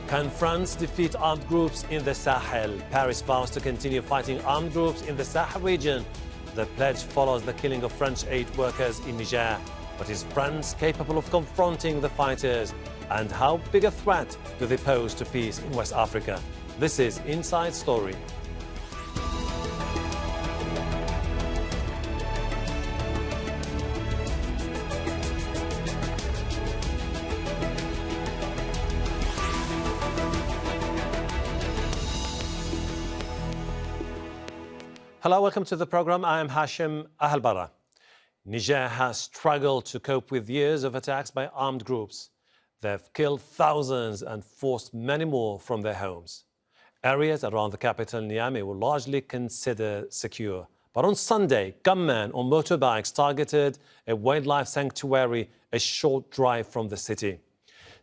Can France defeat armed groups in the Sahel? Paris vows to continue fighting armed groups in the Sahel region. The pledge follows the killing of French aid workers in Niger. But is France capable of confronting the fighters? And how big a threat do they pose to peace in West Africa? This is Inside Story. Hello, welcome to the program. I am Hashim Ahalbara. Niger has struggled to cope with years of attacks by armed groups. They've killed thousands and forced many more from their homes. Areas around the capital, Niamey, were largely considered secure. But on Sunday, gunmen on motorbikes targeted a wildlife sanctuary a short drive from the city.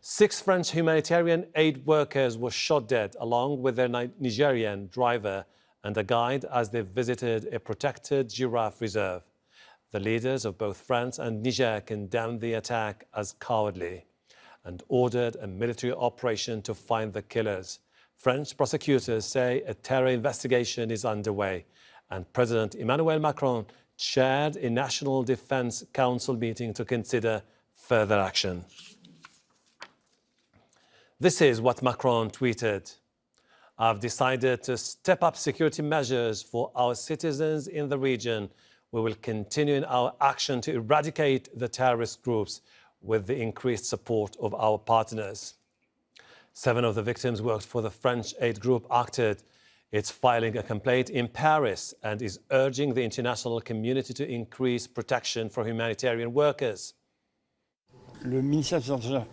6 French humanitarian aid workers were shot dead, along with their Nigerian driver and a guide, as they visited a protected giraffe reserve. The leaders of both France and Niger condemned the attack as cowardly and ordered a military operation to find the killers. French prosecutors say a terror investigation is underway, and President Emmanuel Macron chaired a National Defense Council meeting to consider further action. This is what Macron tweeted. I've decided to step up security measures for our citizens in the region. We will continue in our action to eradicate the terrorist groups with the increased support of our partners. 7 of the victims worked for the French aid group Acted. It's filing a complaint in Paris and is urging the international community to increase protection for humanitarian workers. The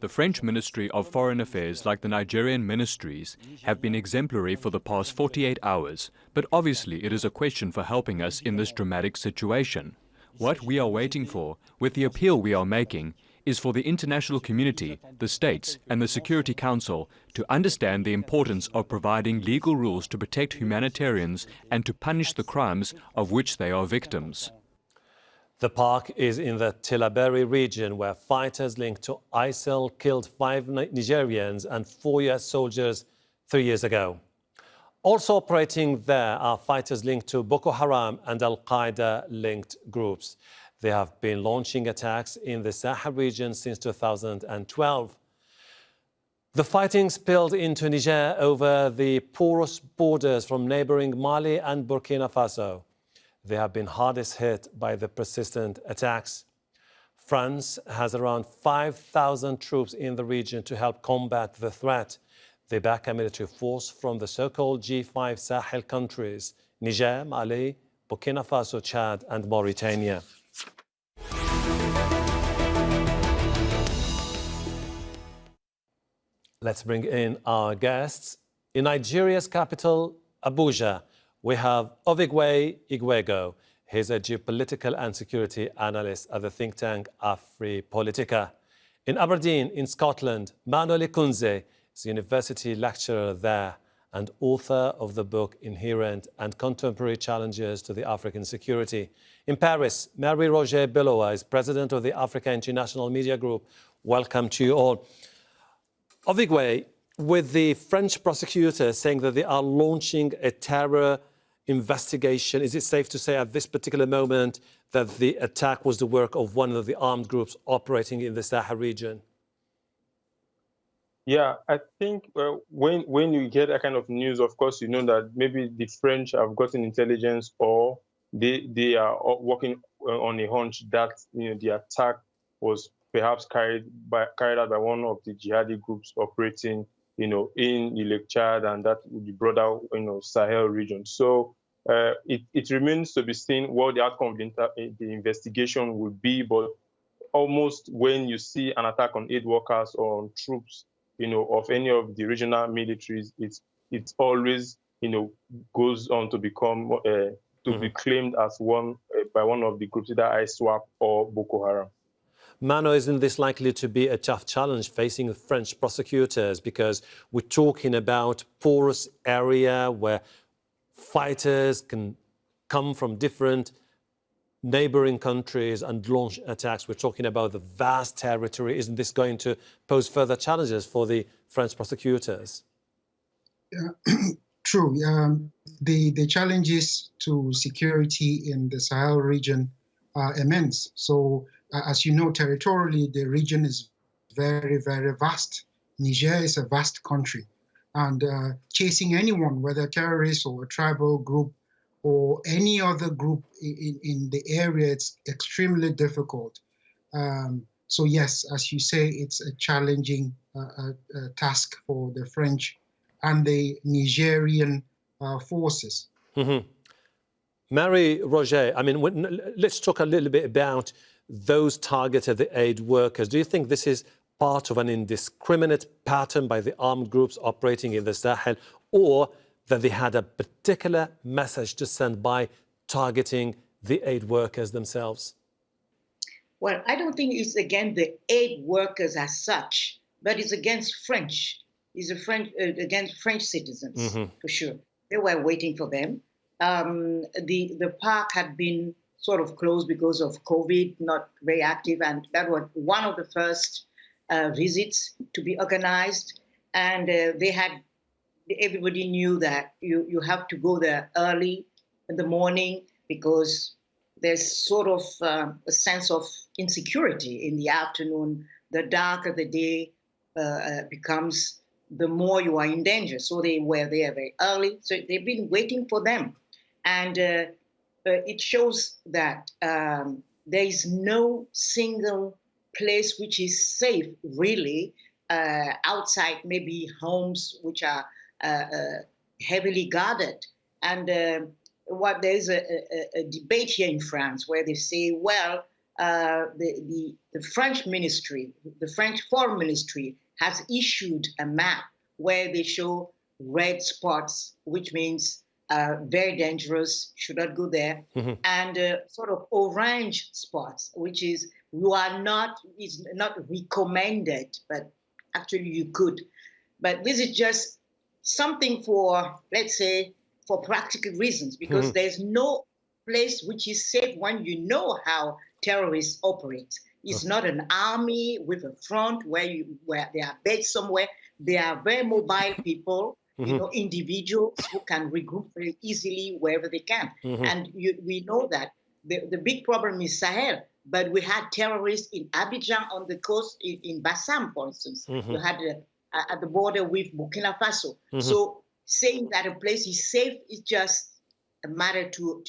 French Ministry of Foreign Affairs, like the Nigerian ministries, have been exemplary for the past 48 hours, but obviously it is a question for helping us in this dramatic situation. What we are waiting for, with the appeal we are making, is for the international community, the states and the Security Council to understand the importance of providing legal rules to protect humanitarians and to punish the crimes of which they are victims. The park is in the Tillaberi region, where fighters linked to ISIL killed 5 Nigerians and 4 US soldiers 3 years ago. Also operating there are fighters linked to Boko Haram and Al-Qaeda-linked groups. They have been launching attacks in the Sahel region since 2012. The fighting spilled into Niger over the porous borders from neighboring Mali and Burkina Faso. They have been hardest hit by the persistent attacks. France has around 5,000 troops in the region to help combat the threat. They back a military force from the so-called G5 Sahel countries: Niger, Mali, Burkina Faso, Chad, and Mauritania. Let's bring in our guests. In Nigeria's capital, Abuja, we have Ovigwe Igwego. He's a geopolitical and security analyst at the think tank Afripolitica. In Aberdeen, in Scotland, Manuel Ikunze is a university lecturer there and author of the book Inherent and Contemporary Challenges to the African Security. In Paris, Marie-Roger Bilowa is president of the Africa International Media Group. Welcome to you all. Ovigwe, with the French prosecutors saying that they are launching a terror investigation, is it safe to say at this particular moment that the attack was the work of one of the armed groups operating in the Sahel region? Yeah, I think when you get that kind of news, of course, you know that maybe the French have gotten intelligence, or they are working on a hunch that the attack was perhaps carried out by one of the jihadi groups operating in Lake Chad and that would be broader Sahel region. So it remains to be seen what the outcome of the investigation would be. But almost when you see an attack on aid workers or on troops, of any of the regional militaries, it always goes on to become be claimed as by one of the groups, either ISWAP or Boko Haram. Mano, isn't this likely to be a tough challenge facing the French prosecutors? Because we're talking about porous area where fighters can come from different neighboring countries and launch attacks? We're talking about the vast territory. Isn't this going to pose further challenges for the French prosecutors? True. The challenges to security in the Sahel region are immense. So, as you know, territorially, the region is very, very vast. Niger is a vast country. And chasing anyone, whether terrorists or a tribal group or any other group in the area, it's extremely difficult. So yes, as you say, it's a challenging task for the French and the Nigerian forces. Mm-hmm. Marie-Roger, I mean, let's talk a little bit about those targeted the aid workers. Do you think this is part of an indiscriminate pattern by the armed groups operating in the Sahel, or that they had a particular message to send by targeting the aid workers themselves? Well, I don't think it's against the aid workers as such, but it's against French. It's against French citizens, for sure. They were waiting for them. The park had been sort of closed because of COVID, not very active, and that was one of the first visits to be organized. And everybody knew that you have to go there early in the morning because there's sort of a sense of insecurity in the afternoon. The darker the day becomes, the more you are in danger. So they were there very early. So they've been waiting for them. And it shows that there is no single place which is safe, really, outside maybe homes which are heavily guarded. And there is a debate here in France where they say, well, the French ministry, the French foreign ministry has issued a map where they show red spots, which means very dangerous, should not go there, and sort of orange spots, which is is not recommended, but actually you could. But this is just something for, let's say, for practical reasons, because there's no place which is safe when you know how terrorists operate. It's not an army with a front where they are based somewhere. They are very mobile people, individuals who can regroup very easily wherever they can. And we know that the big problem is Sahel, but we had terrorists in Abidjan on the coast, in Bassam, for instance. You had at the border with Burkina Faso. So saying that a place is safe is just a matter to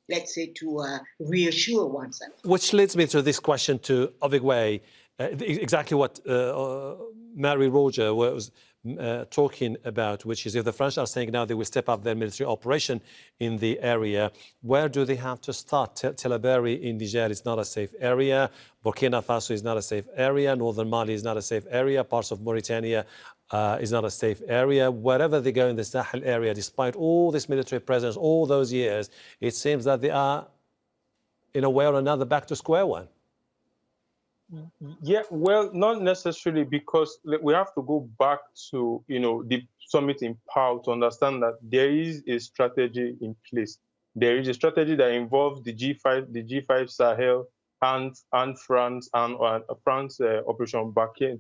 let's say, to reassure oneself. Which leads me to this question to Ovigwe, exactly what Marie-Roger was talking about, which is if the French are saying now they will step up their military operation in the area, where do they have to start? Telaberi in Niger is not a safe area. Burkina Faso is not a safe area. Northern Mali is not a safe area. Parts of Mauritania is not a safe area. Wherever they go in the Sahel area, despite all this military presence, all those years, it seems that they are, in a way or another, back to square one. Yeah, well, not necessarily, because we have to go back to, the summit in Pau to understand that there is a strategy in place. There is a strategy that involves the G5 Sahel and France and France Operation Bakken,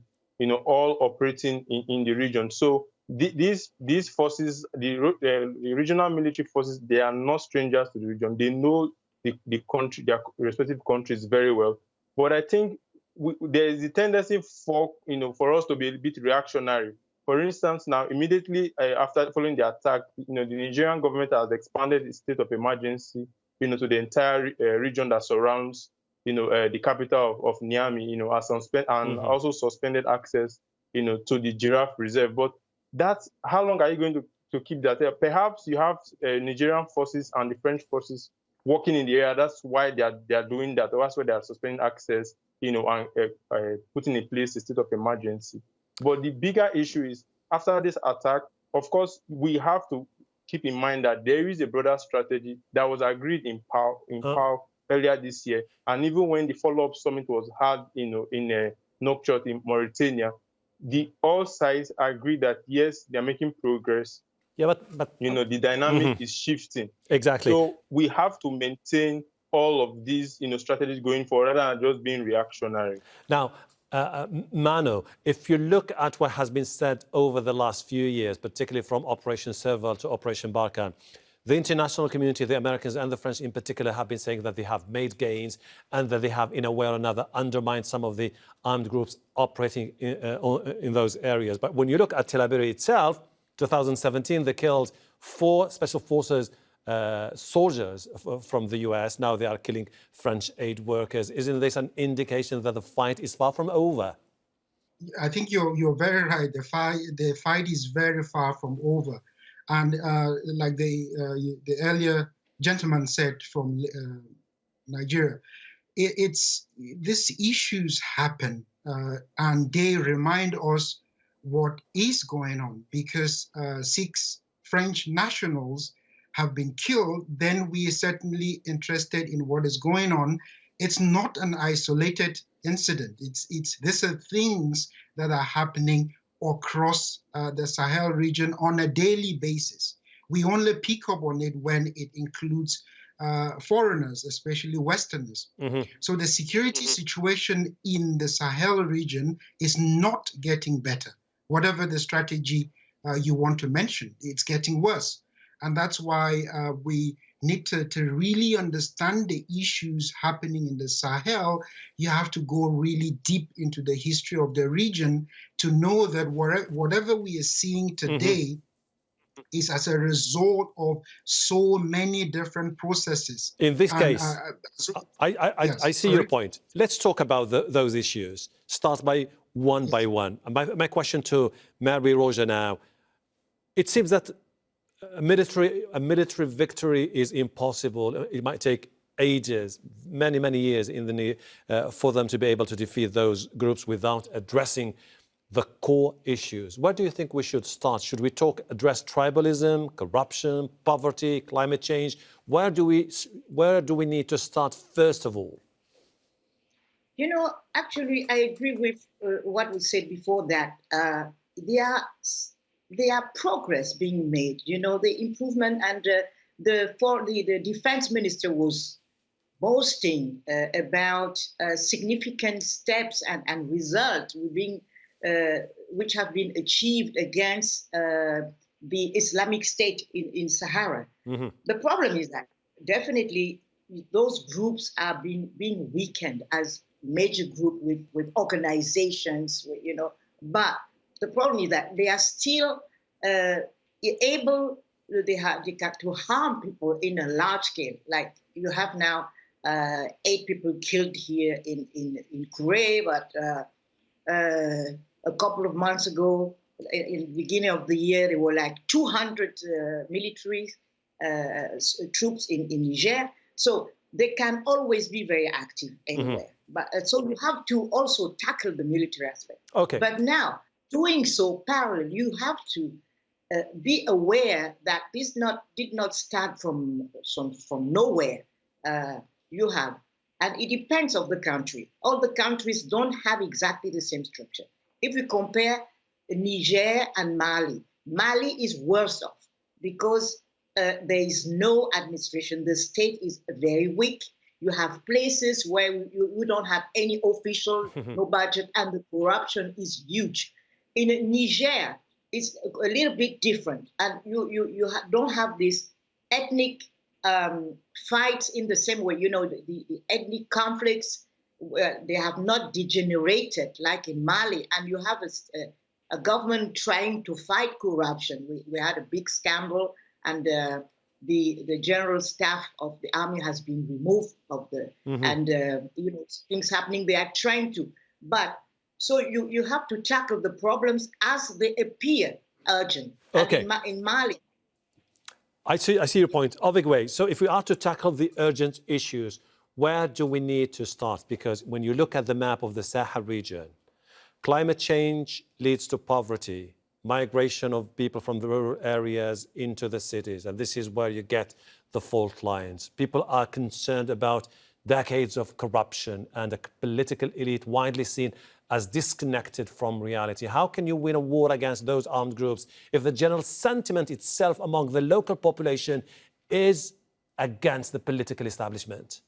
all operating in the region. So these forces, the regional military forces, they are not strangers to the region. They know the country, their respective countries very well. But I think there is a tendency for us to be a bit reactionary. For instance, now immediately after following the attack, the Nigerian government has expanded the state of emergency, to the entire region that surrounds, the capital of Niamey, and also suspended access, to the giraffe reserve. But that's how long are you going to keep that there? Perhaps you have Nigerian forces and the French forces working in the area. That's why they are doing that. That's why they are suspending access, and putting in place a state of emergency. But the bigger issue is, after this attack, of course, we have to keep in mind that there is a broader strategy that was agreed in Pau earlier this year. And even when the follow-up summit was held, in Nouakchott in Mauritania, all sides agreed that, yes, they're making progress. Yeah, but the dynamic is shifting. Exactly. So we have to maintain all of these, strategies going forward rather than just being reactionary. Now, Mano, if you look at what has been said over the last few years, particularly from Operation Serval to Operation Barkhane, the international community, the Americans and the French in particular, have been saying that they have made gains and that they have, in a way or another, undermined some of the armed groups operating in those areas. But when you look at Tel Abyad itself, 2017, they killed 4 special forces soldiers from the US. Now they are killing French aid workers. Isn't this an indication that the fight is far from over? I think you're very right. The fight is very far from over. And like the earlier gentleman said from Nigeria, these issues happen and they remind us what is going on, because 6 French nationals have been killed. Then we are certainly interested in what is going on. It's not an isolated incident. These are things that are happening across the Sahel region on a daily basis. We only pick up on it when it includes foreigners, especially Westerners. So the security situation in the Sahel region is not getting better. Whatever the strategy you want to mention, it's getting worse. And that's why we need to really understand the issues happening in the Sahel. You have to go really deep into the history of the region to know that whatever we are seeing today is as a result of so many different processes. In this case, I see your point. Let's talk about those issues. Start by one. My question to Mary Roja now. It seems that a military victory is impossible. It might take ages, many years for them to be able to defeat those groups without addressing the core issues. Where do you think we should start? Should we address tribalism, corruption, poverty, climate change? Where do we need to start first of all? Actually, I agree with what was said before, that there are progress being made. The improvement, and the defense minister was boasting about significant steps and results which have been achieved against the Islamic State in Sahara. The problem is that definitely those groups are being weakened as major group with organizations, but the problem is that they are still able to harm people in a large scale. Like you have now 8 people killed here in Kure, but a couple of months ago, in the beginning of the year, there were like 200 military troops in Niger. So they can always be very active anywhere. But so you have to also tackle the military aspect. Okay. But now, doing so parallel, you have to be aware that this did not start from nowhere. And it depends on the country. All the countries don't have exactly the same structure. If we compare Niger and Mali, Mali is worse off because there is no administration. The state is very weak. You have places where you don't have any official, no budget, and the corruption is huge. In Niger, it's a little bit different, and you don't have this ethnic fights in the same way. The ethnic conflicts, they have not degenerated like in Mali, and you have a government trying to fight corruption. We had a big scandal, and the general staff of the army has been removed and things happening. They are trying to, but so you have to tackle the problems as they appear urgent. Okay. In Mali, I see your point. Obigwe, so if we are to tackle the urgent issues, where do we need to start? Because when you look at the map of the Sahel region, climate change leads to poverty, migration of people from the rural areas into the cities, and this is where you get the fault lines. People are concerned about decades of corruption and a political elite widely seen as disconnected from reality. How can you win a war against those armed groups if the general sentiment itself among the local population is against the political establishment?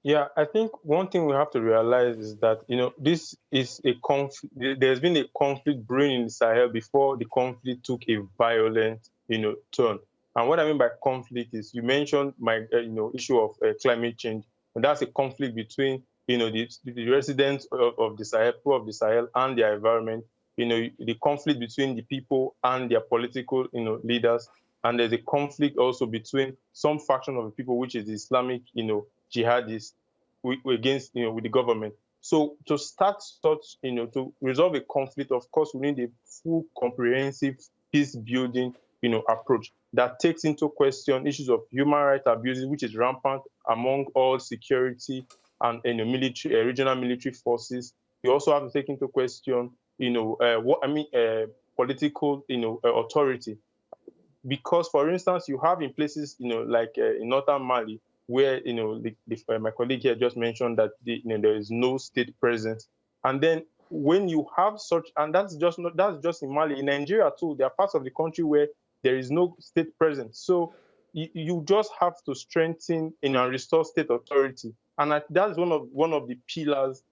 Yeah, I think one thing we have to realize is that, this is a conflict. There's been a conflict brewing in the Sahel before the conflict took a violent, turn. And what I mean by conflict is, you mentioned my, issue of climate change, and that's a conflict between, the residents of the Sahel, people of the Sahel, and their environment. The conflict between the people and their political, leaders, and there's a conflict also between some faction of the people, which is the Islamic, jihadists against, with the government. So to start such, to resolve a conflict, of course, we need a full, comprehensive peace building, approach that takes into question issues of human rights abuses, which is rampant among all security and military, regional military forces. You also have to take into question, political, authority. Because, for instance, you have in places, like in northern Mali, where my colleague here just mentioned that there is no state presence, and then when you have such, and that's just in Mali. In Nigeria too, there are parts of the country where there is no state presence. So you just have to strengthen and restore state authority, and that's one of the pillars,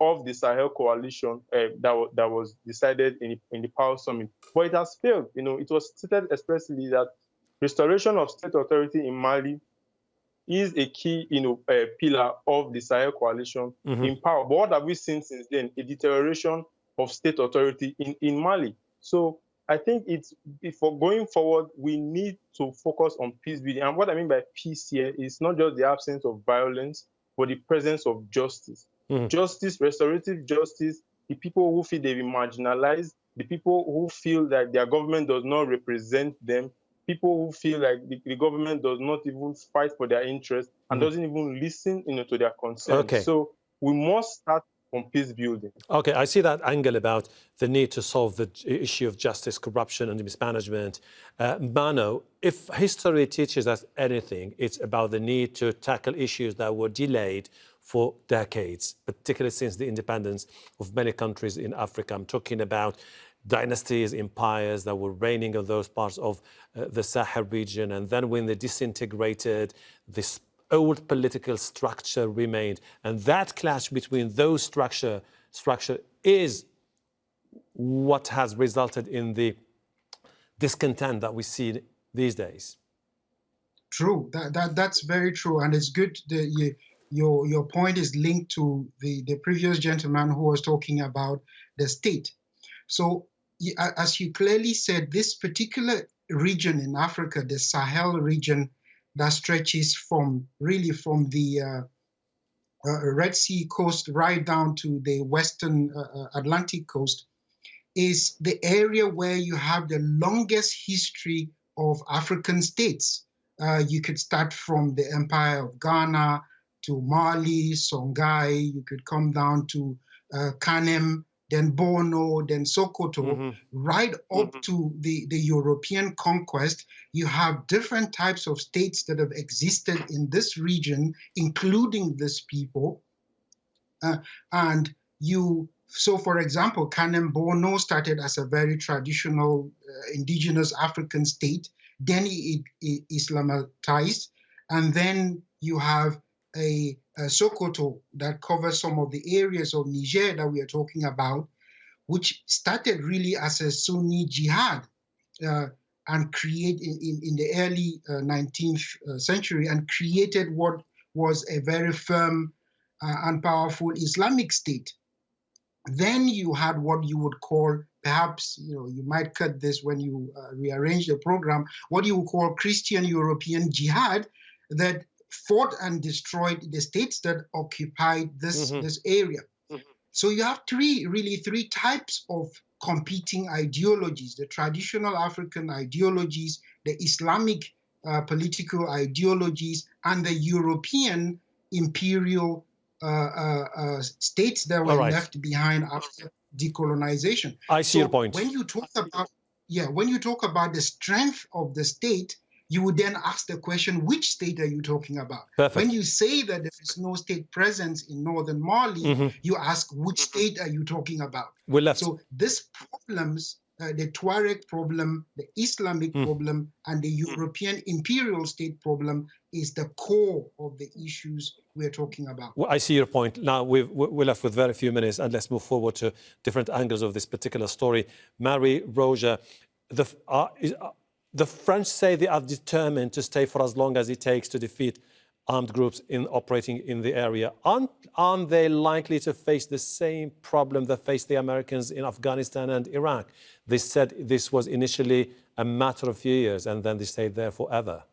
of the Sahel coalition that was decided in the Power Summit. But it has failed. It was stated expressly that restoration of state authority in Mali is a key, pillar of the Sahel coalition in power. But what have we seen since then? A deterioration of state authority in Mali. So I think for going forward, we need to focus on peace building. And what I mean by peace here is not just the absence of violence, but the presence of justice. Justice, restorative justice, the people who feel they've been marginalized, the people who feel that their government does not represent them, people who feel like the government does not even fight for their interests and doesn't even listen, to their concerns. Okay. So we must start on peace building. Okay, I see that angle about the need to solve the issue of justice, corruption, and mismanagement. Mano, if history teaches us anything, it's about the need to tackle issues that were delayed for decades, particularly since the independence of many countries in Africa. I'm talking about dynasties, empires that were reigning in those parts of the Sahel region, and then when they disintegrated, this old political structure remained, and that clash between those structure is what has resulted in the discontent that we see these days. True, that's very true, and it's good that your point is linked to the previous gentleman who was talking about the state. So as you clearly said, this particular region in Africa, the Sahel region, that stretches from the Red Sea coast right down to the western Atlantic coast, is the area where you have the longest history of African states. You could start from the Empire of Ghana to Mali, Songhai, you could come down to Kanem, then Borno, then Sokoto, right up to the European conquest. You have different types of states that have existed in this region, including this people. So for example, Kanem Borno started as a very traditional indigenous African state, then it Islamatized, and then you have a Sokoto that covers some of the areas of Niger that we are talking about, which started really as a Sunni jihad and created in the early 19th century, and created what was a very firm and powerful Islamic state. Then you had what you would call, perhaps, you might cut this when you rearrange the program, what you would call Christian European jihad that fought and destroyed the states that occupied this area. So you have three types of competing ideologies: the traditional African ideologies, the Islamic political ideologies, and the European imperial states that were left behind after decolonization. I see your point. When you talk about the strength of the state, you would then ask the question, which state are you talking about? Perfect. When you say that there is no state presence in northern Mali, you ask, which state are you talking about? We're left. So these problems the Tuareg problem, the Islamic problem, and the European imperial state problem is the core of the issues we're talking about. Well, I see your point. Now, we're left with very few minutes, and let's move forward to different angles of this particular story. Marie-Roger, the French say they are determined to stay for as long as it takes to defeat armed groups operating in the area. Aren't they likely to face the same problem that faced the Americans in Afghanistan and Iraq? They said this was initially a matter of few years, and then they stayed there forever.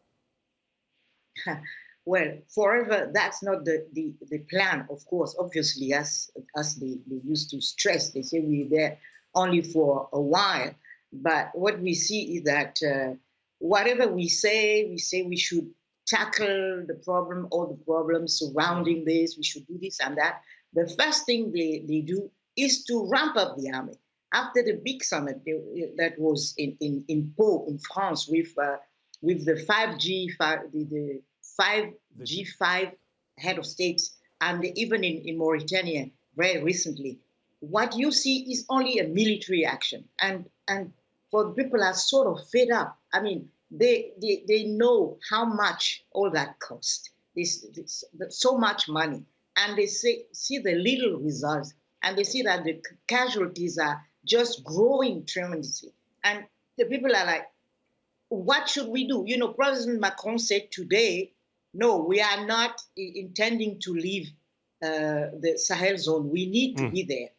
Well, forever, that's not the plan, of course. Obviously, as they used to stress, they say we're there only for a while. But what we see is that whatever we say we should tackle the problem, all the problems surrounding this, we should do this and that. The first thing they do is to ramp up the army. After the big summit that was in Pau, in France, with the 5G5 head of states, and even in Mauritania very recently, what you see is only a military action. And for people are sort of fed up. I mean, they know how much all that cost. So much money, and they see the little results, and they see that the casualties are just growing tremendously. And the people are like, what should we do? You know, President Macron said today, no, we are not intending to leave the Sahel zone. We need to be there.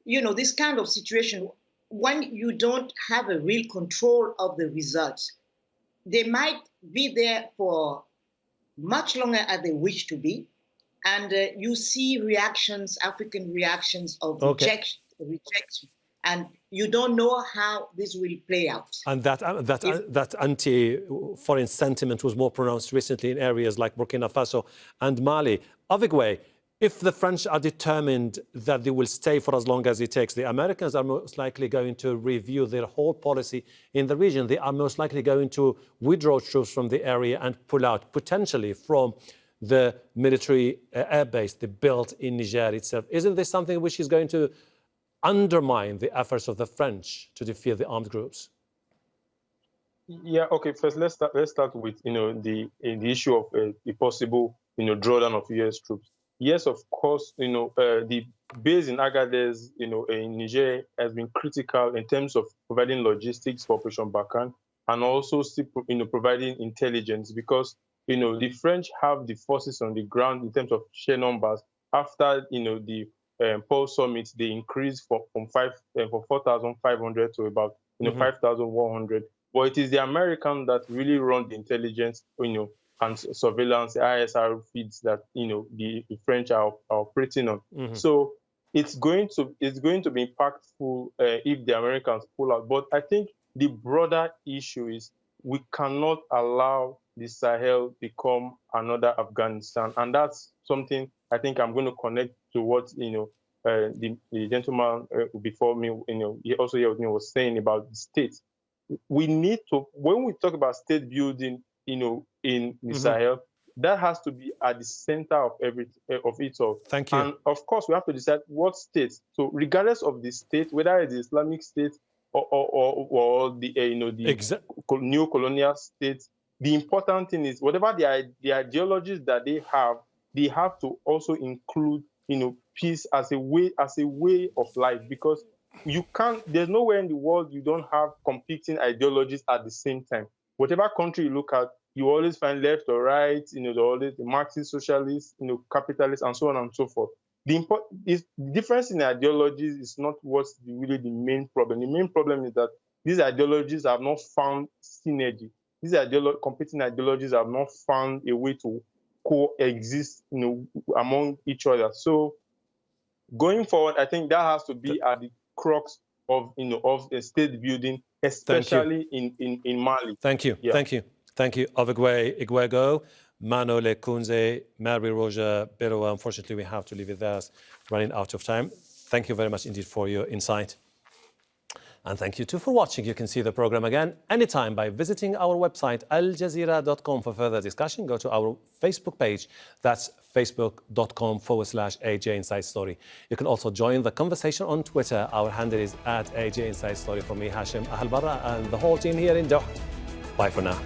You know, this kind of situation, when you don't have a real control of the results, they might be there for much longer as they wish to be. And you see reactions, African reactions of rejection, and you don't know how this will play out. And that anti-foreign sentiment was more pronounced recently in areas like Burkina Faso and Mali. Avigwe, if the French are determined that they will stay for as long as it takes, the Americans are most likely going to review their whole policy in the region. They are most likely going to withdraw troops from the area and pull out potentially from the military airbase they built in Niger itself. Isn't this something which is going to undermine the efforts of the French to defeat the armed groups? Yeah. Okay. First, let's start with the issue of the possible drawdown of U.S. troops. Yes, of course. The base in Agadez, in Niger, has been critical in terms of providing logistics for Operation Barkhane, and also still, providing intelligence, because the French have the forces on the ground in terms of sheer numbers. After the Pau summit, they increased from 4,500 to about 5,100. But it is the Americans that really run the intelligence, and surveillance, ISR feeds that the French are operating on. So it's going to be impactful if the Americans pull out. But I think the broader issue is we cannot allow the Sahel become another Afghanistan, and that's something I think I'm going to connect to what the gentleman before me, he also was saying about the state. We need to, when we talk about state building, in the Sahel, that has to be at the center of it all. Thank you. And of course, we have to decide what state. So regardless of the state, whether it's the Islamic state or the neo-colonial state, the important thing is whatever the ideologies that they have to also include peace as a way of life, because you can't. There's nowhere in the world you don't have competing ideologies at the same time. Whatever country you look at, you always find left or right, the Marxist, socialist, capitalist, and so on and so forth. The difference in ideologies is not what's really the main problem. The main problem is that these ideologies have not found synergy. These competing ideologies have not found a way to coexist, among each other. So going forward, I think that has to be at the crux of the state building, especially in Mali. Thank you. Yeah. Thank you, Avigwe Igwego, Mano Lekunze, Marie-Roger Beroa. Unfortunately, we have to leave it there, running out of time. Thank you very much indeed for your insight. And thank you too for watching. You can see the program again anytime by visiting our website aljazeera.com for further discussion. Go to our Facebook page. That's facebook.com/AJ Inside Story. You can also join the conversation on Twitter. Our handle is @AJ Inside Story. From me, Hashim Ahalbarra, and the whole team here in Doha. Bye for now.